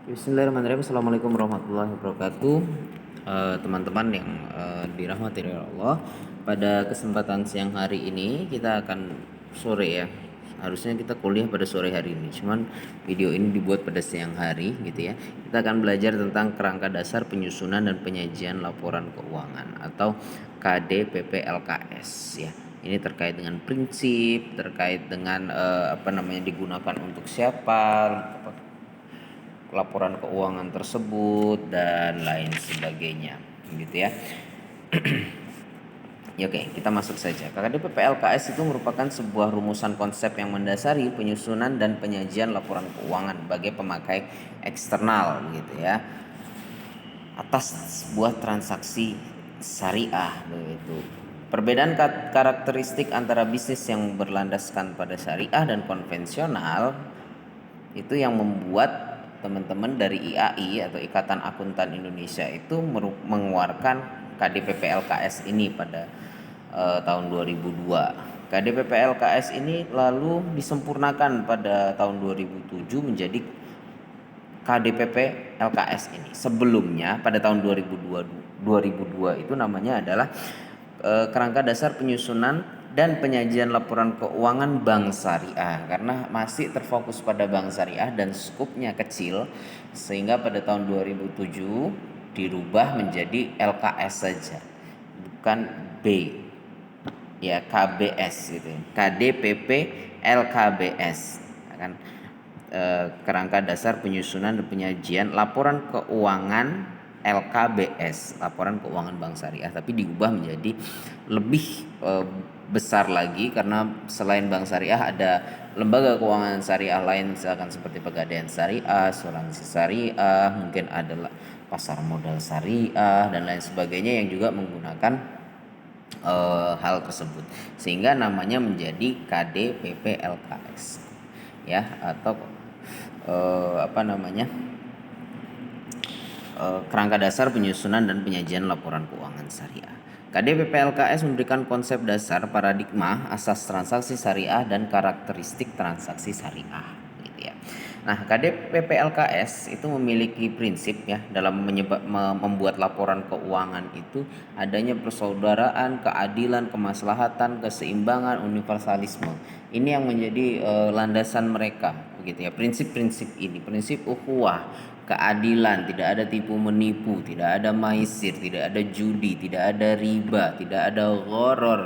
Bismillahirrahmanirrahim. Assalamualaikum warahmatullahi wabarakatuh. Teman-teman yang dirahmati oleh Allah, pada kesempatan siang hari ini kita akan sore ya. Harusnya kita kuliah pada sore hari ini, cuman video ini dibuat pada siang hari gitu ya. Kita akan belajar tentang kerangka dasar penyusunan dan penyajian laporan keuangan atau KDPP-LKS ya. Ini terkait dengan prinsip, terkait dengan digunakan untuk siapa, laporan keuangan tersebut dan lain sebagainya gitu ya. Ya, oke, kita masuk saja. KKDP PLKS itu merupakan sebuah rumusan konsep yang mendasari penyusunan dan penyajian laporan keuangan bagi pemakai eksternal gitu ya, atas sebuah transaksi syariah begitu. Perbedaan karakteristik antara bisnis yang berlandaskan pada syariah dan konvensional itu yang membuat teman-teman dari IAI atau Ikatan Akuntan Indonesia itu mengeluarkan KDPP LKS ini pada tahun 2002. KDPP LKS ini lalu disempurnakan pada tahun 2007 menjadi KDPP LKS ini. Sebelumnya pada tahun 2002 itu namanya adalah kerangka dasar penyusunan dan penyajian laporan keuangan bank syariah, karena masih terfokus pada bank syariah dan skupnya kecil, sehingga pada tahun 2007 dirubah menjadi LKS saja, bukan B ya, KBS gitu ya. KDPP LKBS kan, kerangka dasar penyusunan dan penyajian laporan keuangan LKBS, laporan keuangan bank syariah, tapi diubah menjadi lebih besar lagi karena selain bank syariah ada lembaga keuangan syariah lain, misalkan seperti Pegadaian Syariah, Asuransi Syariah, mungkin ada pasar modal syariah dan lain sebagainya yang juga menggunakan hal tersebut, sehingga namanya menjadi KDPP LKS ya, atau kerangka dasar penyusunan dan penyajian laporan keuangan syariah. KDPP LKS memberikan konsep dasar, paradigma, asas transaksi syariah dan karakteristik transaksi syariah gitu ya. Nah, KDPP LKS itu memiliki prinsip ya dalam membuat laporan keuangan itu adanya persaudaraan, keadilan, kemaslahatan, keseimbangan, universalisme. Ini yang menjadi landasan mereka begitu ya. Prinsip-prinsip ini, prinsip ukhuwah, keadilan, tidak ada tipu menipu, tidak ada maisir, tidak ada judi, tidak ada riba, tidak ada gharar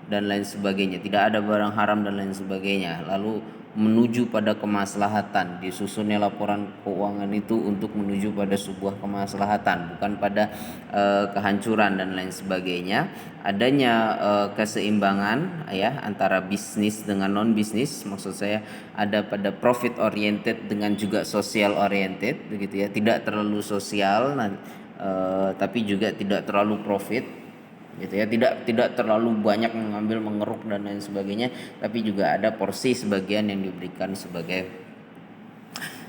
dan lain sebagainya, tidak ada barang haram dan lain sebagainya. Lalu menuju pada kemaslahatan, disusunnya laporan keuangan itu untuk menuju pada sebuah kemaslahatan, bukan pada kehancuran dan lain sebagainya. Adanya keseimbangan ya antara bisnis dengan non bisnis, maksud saya ada pada profit oriented dengan juga social oriented begitu ya, tidak terlalu sosial tapi juga tidak terlalu profit gitu ya, tidak terlalu banyak mengambil, mengeruk dan lain sebagainya, tapi juga ada porsi sebagian yang diberikan sebagai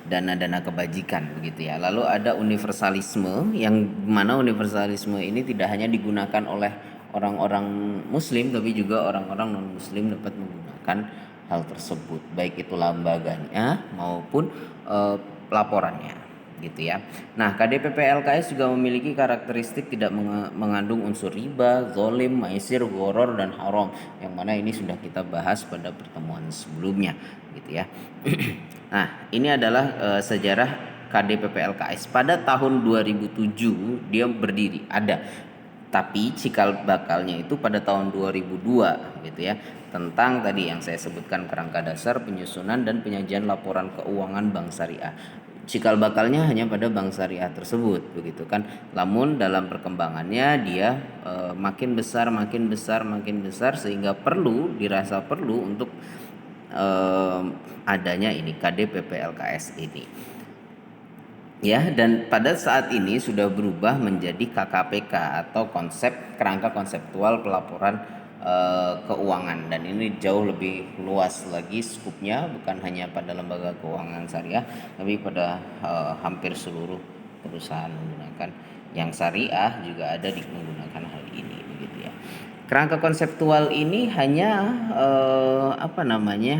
dana-dana kebajikan begitu ya. Lalu ada universalisme, yang mana universalisme ini tidak hanya digunakan oleh orang-orang muslim, tapi juga orang-orang non muslim dapat menggunakan hal tersebut, baik itu lembaganya maupun laporannya gitu ya. Nah, KDPP LKS juga memiliki karakteristik tidak mengandung unsur riba, zolim, maisir, gharar dan haram, yang mana ini sudah kita bahas pada pertemuan sebelumnya gitu ya. Nah, ini adalah sejarah KDPP LKS. Pada tahun 2007 dia berdiri, ada. Tapi cikal bakalnya itu pada tahun 2002 gitu ya. Tentang tadi yang saya sebutkan, kerangka dasar penyusunan dan penyajian laporan keuangan bank syariah. Cikal bakalnya hanya pada bank syariah tersebut begitu kan. Namun dalam perkembangannya dia makin besar sehingga dirasa perlu untuk adanya ini KDPP LKS ini ya. Dan pada saat ini sudah berubah menjadi KKPK atau kerangka konseptual pelaporan keuangan, dan ini jauh lebih luas lagi skupnya, bukan hanya pada lembaga keuangan syariah tapi pada hampir seluruh perusahaan menggunakan yang syariah juga ada menggunakan hal ini begitu ya. Kerangka konseptual ini hanya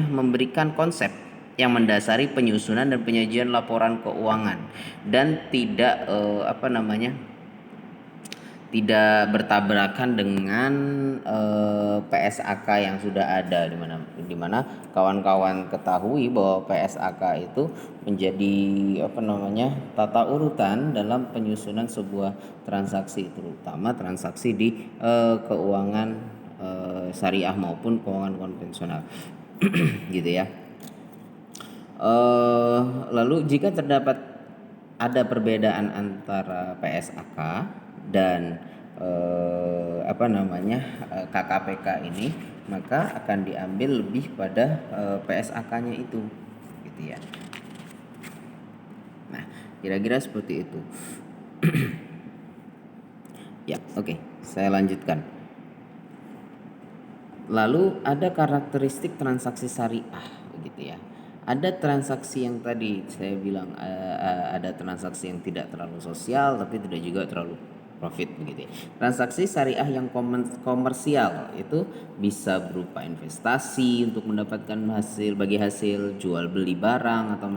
memberikan konsep yang mendasari penyusunan dan penyajian laporan keuangan dan tidak bertabrakan dengan PSAK yang sudah ada, di mana kawan-kawan ketahui bahwa PSAK itu menjadi tata urutan dalam penyusunan sebuah transaksi, terutama transaksi di keuangan syariah maupun keuangan konvensional gitu ya. Lalu jika terdapat ada perbedaan antara PSAK dan KKPK ini, maka akan diambil lebih pada PSAK-nya itu, gitu ya. Nah, kira-kira seperti itu. Ya, oke, saya lanjutkan. Lalu ada karakteristik transaksi syariah, begitu ya. Ada transaksi yang tadi saya bilang ada transaksi yang tidak terlalu sosial tapi tidak juga terlalu profit, begitu ya. Transaksi syariah yang komersial itu bisa berupa investasi untuk mendapatkan hasil jual beli barang, atau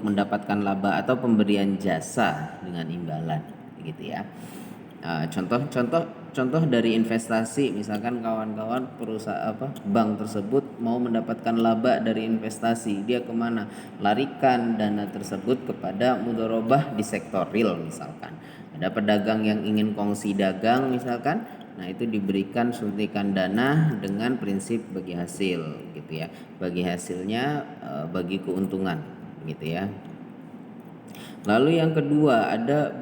mendapatkan laba, atau pemberian jasa dengan imbalan, gitu ya. Contoh dari investasi, misalkan kawan-kawan bank tersebut mau mendapatkan laba dari investasi, dia kemana? Larikan dana tersebut kepada mudharabah di sektor real misalkan. Ada pedagang yang ingin kongsi dagang misalkan, nah itu diberikan suntikan dana dengan prinsip bagi hasil, gitu ya. Bagi hasilnya bagi keuntungan, gitu ya. Lalu yang kedua ada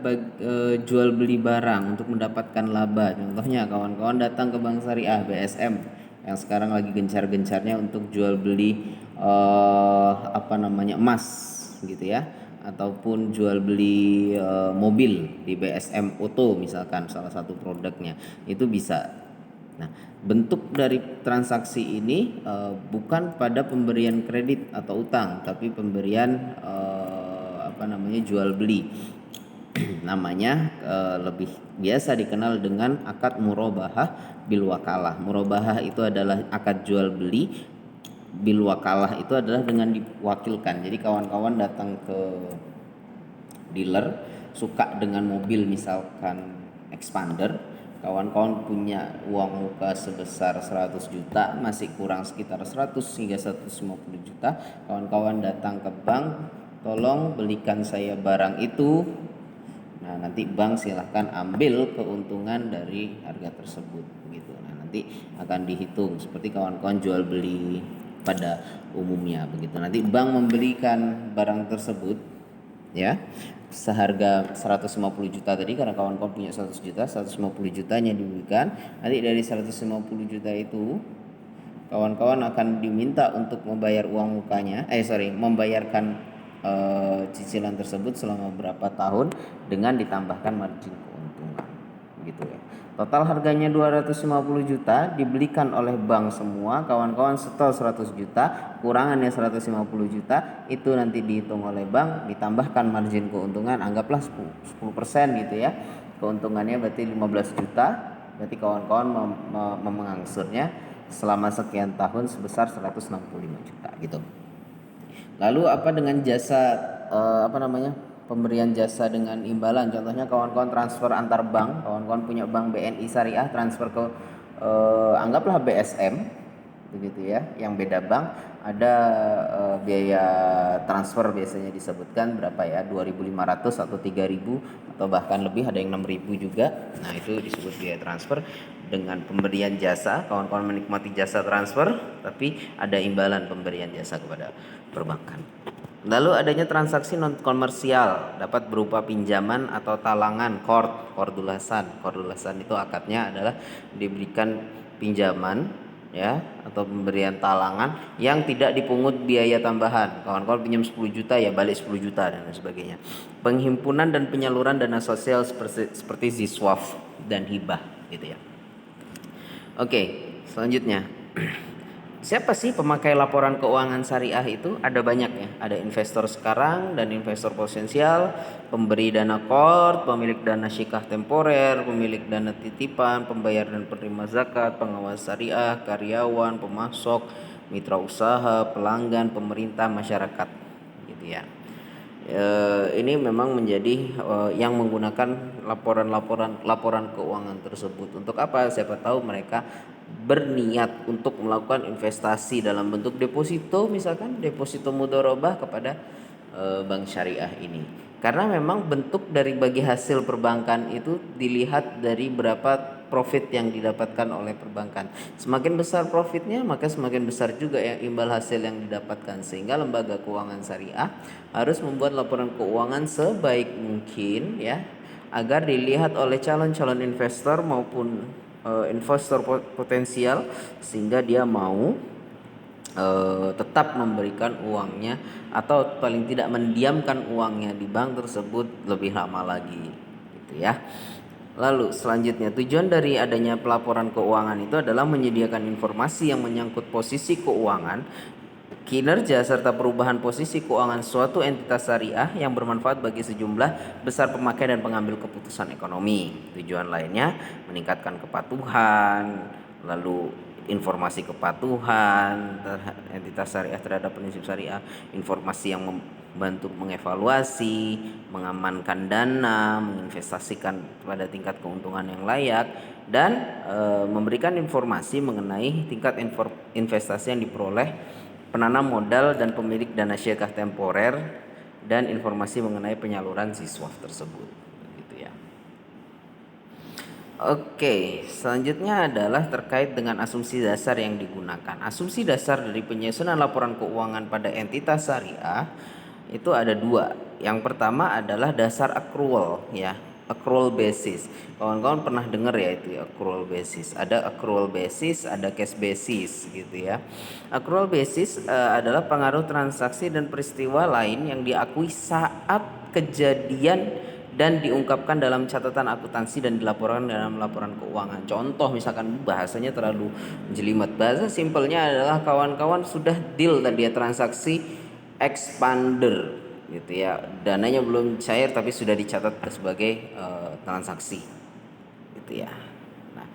jual beli barang untuk mendapatkan laba. Contohnya kawan-kawan datang ke Bank Syariah BSM yang sekarang lagi gencar-gencarnya untuk jual beli emas, gitu ya, ataupun jual beli mobil di BSM Auto misalkan, salah satu produknya itu bisa. Nah, bentuk dari transaksi ini bukan pada pemberian kredit atau utang, tapi pemberian jual beli. Namanya lebih biasa dikenal dengan akad murabahah bil wakalah. Murabahah itu adalah akad jual beli, bil wakalah itu adalah dengan diwakilkan. Jadi kawan-kawan datang ke dealer suka dengan mobil misalkan Expander, kawan-kawan punya uang muka sebesar 100 juta, masih kurang sekitar 100 hingga 150 juta, kawan-kawan datang ke bank, tolong belikan saya barang itu. Nah, nanti bank silahkan ambil keuntungan dari harga tersebut, begitu. Nah, nanti akan dihitung seperti kawan-kawan jual beli pada umumnya, begitu. Nanti bank membelikan barang tersebut ya seharga 150 juta tadi, karena kawan-kawan punya 100 juta, 150 jutanya diberikan. Nanti dari 150 juta itu kawan-kawan akan diminta untuk membayar membayarkan cicilan tersebut selama berapa tahun dengan ditambahkan margin keuntungan, gitu ya. Total harganya 250 juta dibelikan oleh bank semua, kawan-kawan setor 100 juta, kurangannya 150 juta, itu nanti dihitung oleh bank, ditambahkan margin keuntungan, anggaplah 10% gitu ya. Keuntungannya berarti 15 juta, berarti kawan-kawan mengangsurnya selama sekian tahun sebesar 165 juta gitu. Lalu apa dengan jasa pemberian jasa dengan imbalan? Contohnya kawan-kawan transfer antar bank, kawan-kawan punya bank BNI Syariah, transfer ke anggaplah BSM, begitu ya. Yang beda bank ada biaya transfer biasanya disebutkan berapa ya, 2.500 atau 3.000 atau bahkan lebih, ada yang 6.000 juga. Nah, itu disebut biaya transfer. Dengan pemberian jasa, kawan-kawan menikmati jasa transfer, tapi ada imbalan pemberian jasa kepada perbankan. Lalu adanya transaksi non komersial, dapat berupa pinjaman atau talangan, kordulasan. Kordulasan itu akadnya adalah diberikan pinjaman ya, atau pemberian talangan yang tidak dipungut biaya tambahan. Kawan-kawan pinjam 10 juta ya balik 10 juta dan lain sebagainya. Penghimpunan dan penyaluran dana sosial seperti ziswaf dan hibah, gitu ya. Oke, selanjutnya. Siapa sih pemakai laporan keuangan syariah itu? Ada banyak ya. Ada investor sekarang dan investor potensial, pemberi dana qard, pemilik dana syikah temporer, pemilik dana titipan, pembayar dan penerima zakat, pengawas syariah, karyawan, pemasok, mitra usaha, pelanggan, pemerintah, masyarakat, gitu ya. Ini memang menjadi yang menggunakan laporan keuangan tersebut. Untuk apa? Siapa tahu mereka berniat untuk melakukan investasi dalam bentuk deposito, misalkan deposito mudharabah kepada bank syariah ini. Karena memang bentuk dari bagi hasil perbankan itu dilihat dari berapa profit yang didapatkan oleh perbankan. Semakin besar profitnya, maka semakin besar juga yang imbal hasil yang didapatkan. Sehingga lembaga keuangan syariah harus membuat laporan keuangan sebaik mungkin ya, agar dilihat oleh calon-calon investor maupun investor potensial, sehingga dia mau tetap memberikan uangnya atau paling tidak mendiamkan uangnya di bank tersebut lebih lama lagi, gitu ya. Lalu selanjutnya, tujuan dari adanya pelaporan keuangan itu adalah menyediakan informasi yang menyangkut posisi keuangan, kinerja serta perubahan posisi keuangan suatu entitas syariah yang bermanfaat bagi sejumlah besar pemakai dan pengambil keputusan ekonomi. Tujuan lainnya meningkatkan kepatuhan, lalu informasi kepatuhan entitas syariah terhadap prinsip syariah, informasi yang membantu mengevaluasi, mengamankan dana, menginvestasikan pada tingkat keuntungan yang layak, dan memberikan informasi mengenai tingkat investasi yang diperoleh penanam modal dan pemilik dana syariah temporer, dan informasi mengenai penyaluran siswa tersebut, gitu ya. Oke, selanjutnya adalah terkait dengan asumsi dasar yang digunakan. Asumsi dasar dari penyusunan laporan keuangan pada entitas syariah itu ada dua. Yang pertama adalah dasar accrual ya, accrual basis. Kawan-kawan pernah dengar ya itu accrual basis. Ada accrual basis, ada cash basis, gitu ya. Accrual basis adalah pengaruh transaksi dan peristiwa lain yang diakui saat kejadian dan diungkapkan dalam catatan akuntansi dan dilaporkan dalam laporan keuangan. Contoh misalkan bahasanya terlalu jelimet. Bahasa simpelnya adalah kawan-kawan sudah deal tadi ya, transaksi expander, gitu ya. Dananya belum cair tapi sudah dicatat sebagai transaksi, gitu ya. Nah,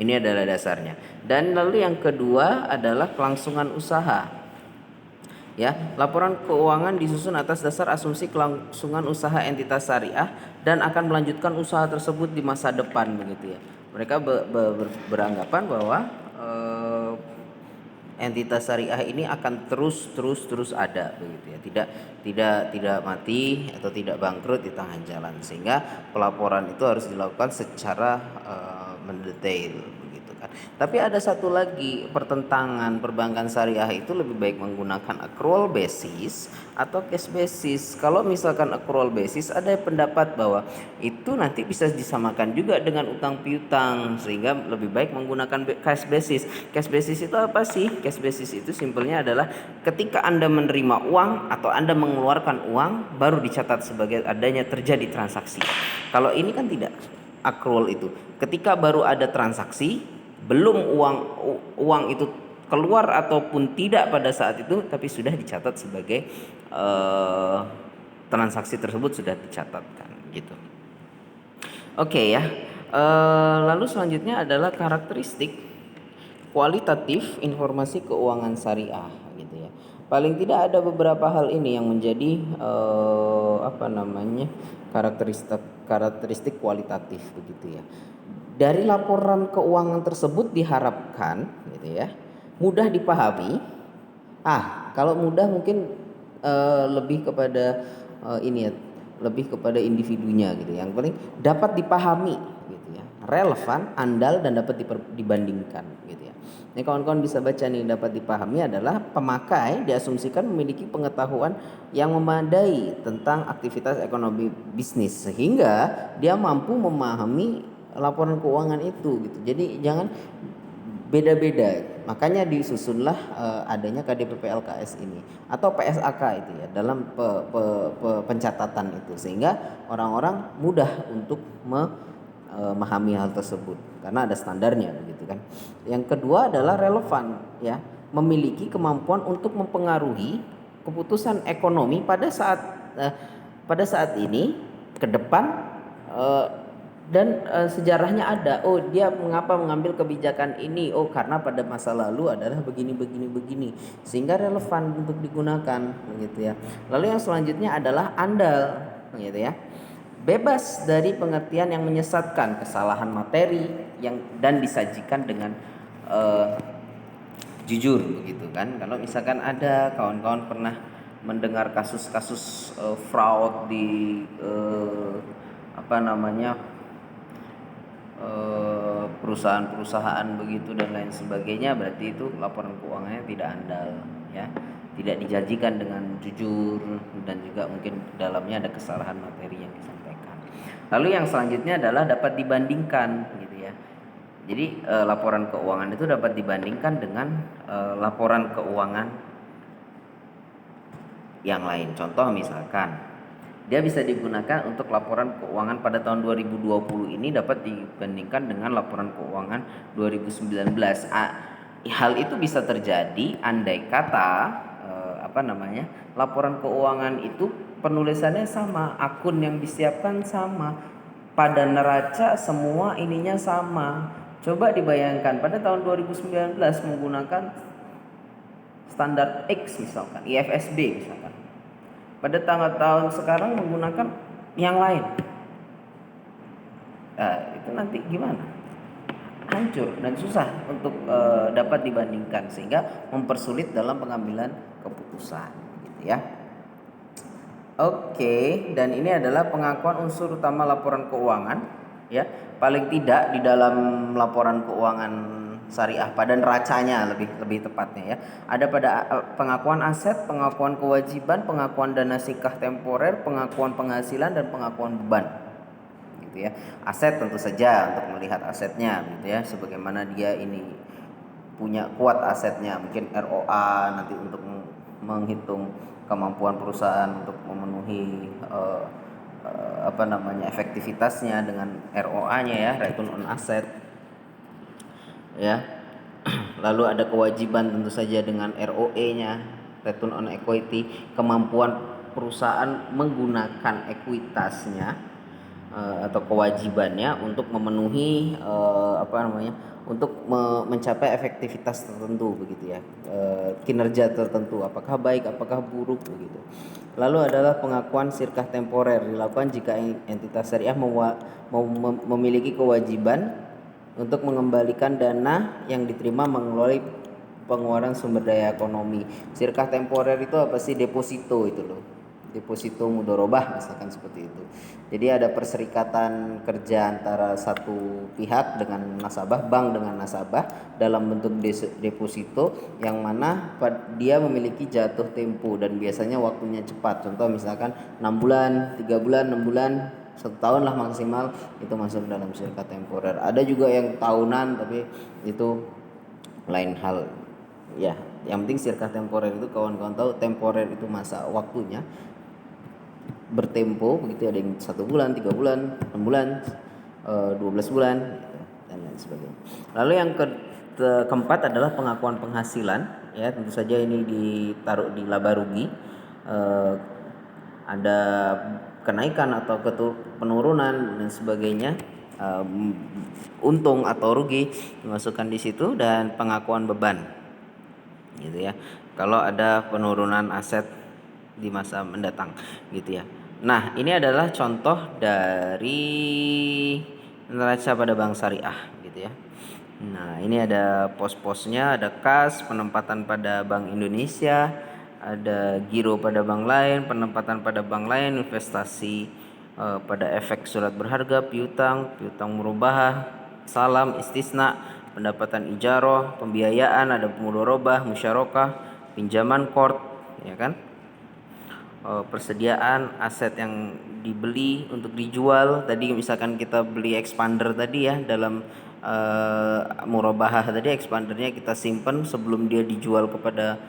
ini adalah dasarnya. Dan lalu yang kedua adalah kelangsungan usaha. Ya, laporan keuangan disusun atas dasar asumsi kelangsungan usaha entitas syariah dan akan melanjutkan usaha tersebut di masa depan, begitu ya. Mereka beranggapan bahwa entitas syariah ini akan terus ada, begitu ya. Tidak mati atau tidak bangkrut di tengah jalan, sehingga pelaporan itu harus dilakukan secara mendetail, begitu kan. Tapi ada satu lagi pertentangan, perbankan syariah itu lebih baik menggunakan accrual basis atau cash basis. Kalau misalkan accrual basis, ada pendapat bahwa itu nanti bisa disamakan juga dengan utang piutang, sehingga lebih baik menggunakan cash basis. Cash basis itu apa sih? Cash basis itu simpelnya adalah ketika Anda menerima uang atau Anda mengeluarkan uang, baru dicatat sebagai adanya terjadi transaksi. Kalau ini kan tidak. Accrual itu ketika baru ada transaksi, belum uang itu keluar ataupun tidak pada saat itu, tapi sudah dicatat sebagai transaksi tersebut sudah dicatatkan, gitu. Oke ya. Lalu selanjutnya adalah karakteristik kualitatif informasi keuangan syariah, gitu ya. Paling tidak ada beberapa hal ini yang menjadi karakteristik kualitatif, begitu ya. Dari laporan keuangan tersebut diharapkan, gitu ya, mudah dipahami. Kalau mudah mungkin lebih kepada ini ya, lebih kepada individunya, gitu. Yang penting dapat dipahami, gitu ya, relevan, andal, dan dapat dibandingkan, gitu ya. Ini kawan-kawan bisa baca nih, dapat dipahami adalah pemakai diasumsikan memiliki pengetahuan yang memadai tentang aktivitas ekonomi bisnis sehingga dia mampu memahami laporan keuangan itu, gitu. Jadi jangan beda-beda. Makanya disusunlah adanya KDPP LKS ini atau PSAK itu ya dalam pencatatan itu, sehingga orang-orang mudah untuk memahami hal tersebut karena ada standarnya, begitu kan. Yang kedua adalah relevan ya, memiliki kemampuan untuk mempengaruhi keputusan ekonomi pada saat ini, ke depan, Dan sejarahnya ada. Oh, dia mengapa mengambil kebijakan ini? Oh, karena pada masa lalu adalah begini begini begini, sehingga relevan untuk digunakan, gitu ya. Lalu yang selanjutnya adalah andal, gitu ya. Bebas dari pengertian yang menyesatkan, kesalahan materi yang dan disajikan dengan jujur, begitu kan. Kalau misalkan ada kawan-kawan pernah mendengar kasus-kasus fraud di apa namanya perusahaan-perusahaan begitu dan lain sebagainya, berarti itu laporan keuangannya tidak andal, ya, tidak dijanjikan dengan jujur, dan juga mungkin dalamnya ada kesalahan materi yang disampaikan. Lalu yang selanjutnya adalah dapat dibandingkan, gitu ya. Jadi laporan keuangan itu dapat dibandingkan dengan laporan keuangan yang lain. Contoh misalkan dia bisa digunakan untuk laporan keuangan pada tahun 2020 ini dapat dibandingkan dengan laporan keuangan 2019. Hal itu bisa terjadi andai kata laporan keuangan itu penulisannya sama, akun yang disiapkan sama, pada neraca semua ininya sama. Coba dibayangkan pada tahun 2019 menggunakan standar X misalkan, IFSB misalkan. Pada tahun sekarang menggunakan yang lain. Itu nanti gimana? Hancur dan susah untuk dapat dibandingkan, sehingga mempersulit dalam pengambilan keputusan, gitu ya. Oke, dan ini adalah pengakuan unsur utama laporan keuangan, ya. Paling tidak di dalam laporan keuangan syariah pada neracanya, lebih tepatnya, ya. Ada pada pengakuan aset, pengakuan kewajiban, pengakuan dana sikah temporer, pengakuan penghasilan, dan pengakuan beban, gitu ya. Aset tentu saja untuk melihat asetnya, gitu ya, sebagaimana dia ini punya kuat asetnya, mungkin ROA nanti untuk menghitung kemampuan perusahaan untuk memenuhi efektivitasnya dengan ROA-nya, ya, return on asset, ya. Lalu ada kewajiban tentu saja dengan ROE-nya, return on equity, kemampuan perusahaan menggunakan ekuitasnya atau kewajibannya untuk memenuhi untuk mencapai efektivitas tertentu, begitu ya, kinerja tertentu, apakah baik apakah buruk, begitu. Lalu adalah pengakuan sirkah temporer, dilakukan jika entitas syariah memiliki kewajiban untuk mengembalikan dana yang diterima melalui pengeluaran sumber daya ekonomi. Sirkah temporer itu apa sih? Deposito itu loh. Deposito mudorobah misalkan seperti itu. Jadi ada perserikatan kerja antara satu pihak dengan nasabah, bank dengan nasabah dalam bentuk deposito, yang mana dia memiliki jatuh tempo dan biasanya waktunya cepat. Contoh misalkan 6 bulan, 3 bulan, 6 bulan, 1 tahun lah maksimal, itu masuk dalam sirkah temporer. Ada juga yang tahunan, tapi itu lain hal, ya. Yang penting sirkah temporer itu kawan-kawan tahu, temporer itu masa waktunya bertempo, begitu. Ada yang 1 bulan, 3 bulan, 6 bulan, 12 bulan, gitu, dan lain sebagainya. Lalu yang keempat adalah pengakuan penghasilan, ya. Tentu saja ini ditaruh di laba rugi. Ada kenaikan atau penurunan dan sebagainya, untung atau rugi dimasukkan di situ, dan pengakuan beban, gitu ya, kalau ada penurunan aset di masa mendatang, gitu ya. Nah, ini adalah contoh dari neraca pada bank syariah, gitu ya. Nah, ini ada pos-posnya, ada kas, penempatan pada Bank Indonesia, ada giro pada bank lain, penempatan pada bank lain, investasi pada efek surat berharga, piutang, piutang murabahah, salam, istisna, pendapatan ijaroh, pembiayaan, ada mudorobah, musyarakah, pinjaman kort, ya kan? Persediaan aset yang dibeli untuk dijual. Tadi misalkan kita beli expander tadi, ya, dalam murabahah tadi, expandernya kita simpan sebelum dia dijual kepada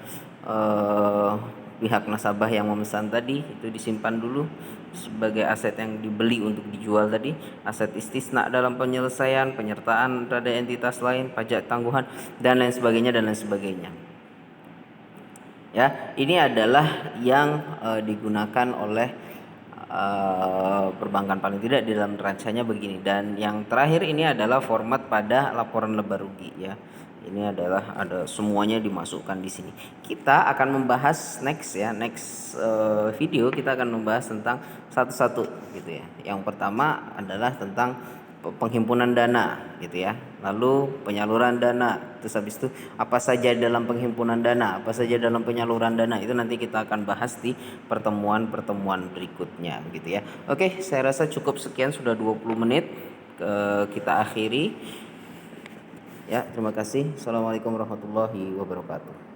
pihak nasabah yang memesan tadi, itu disimpan dulu sebagai aset yang dibeli untuk dijual tadi. Aset istisna dalam penyelesaian, penyertaan pada entitas lain, pajak tangguhan, dan lain sebagainya, dan lain sebagainya. Ya, ini adalah yang digunakan oleh perbankan paling tidak di dalam nerancanya begini. Dan yang terakhir ini adalah format pada laporan laba rugi ya. Ini adalah ada semuanya dimasukkan di sini. Kita akan membahas next ya, next video kita akan membahas tentang satu-satu gitu ya. Yang pertama adalah tentang penghimpunan dana gitu ya, lalu penyaluran dana, terus habis itu apa saja dalam penghimpunan dana, apa saja dalam penyaluran dana, itu nanti kita akan bahas di pertemuan-pertemuan berikutnya gitu ya. Oke, saya rasa cukup sekian, sudah 20 menit, kita akhiri ya. Terima kasih. Assalamualaikum warahmatullahi wabarakatuh.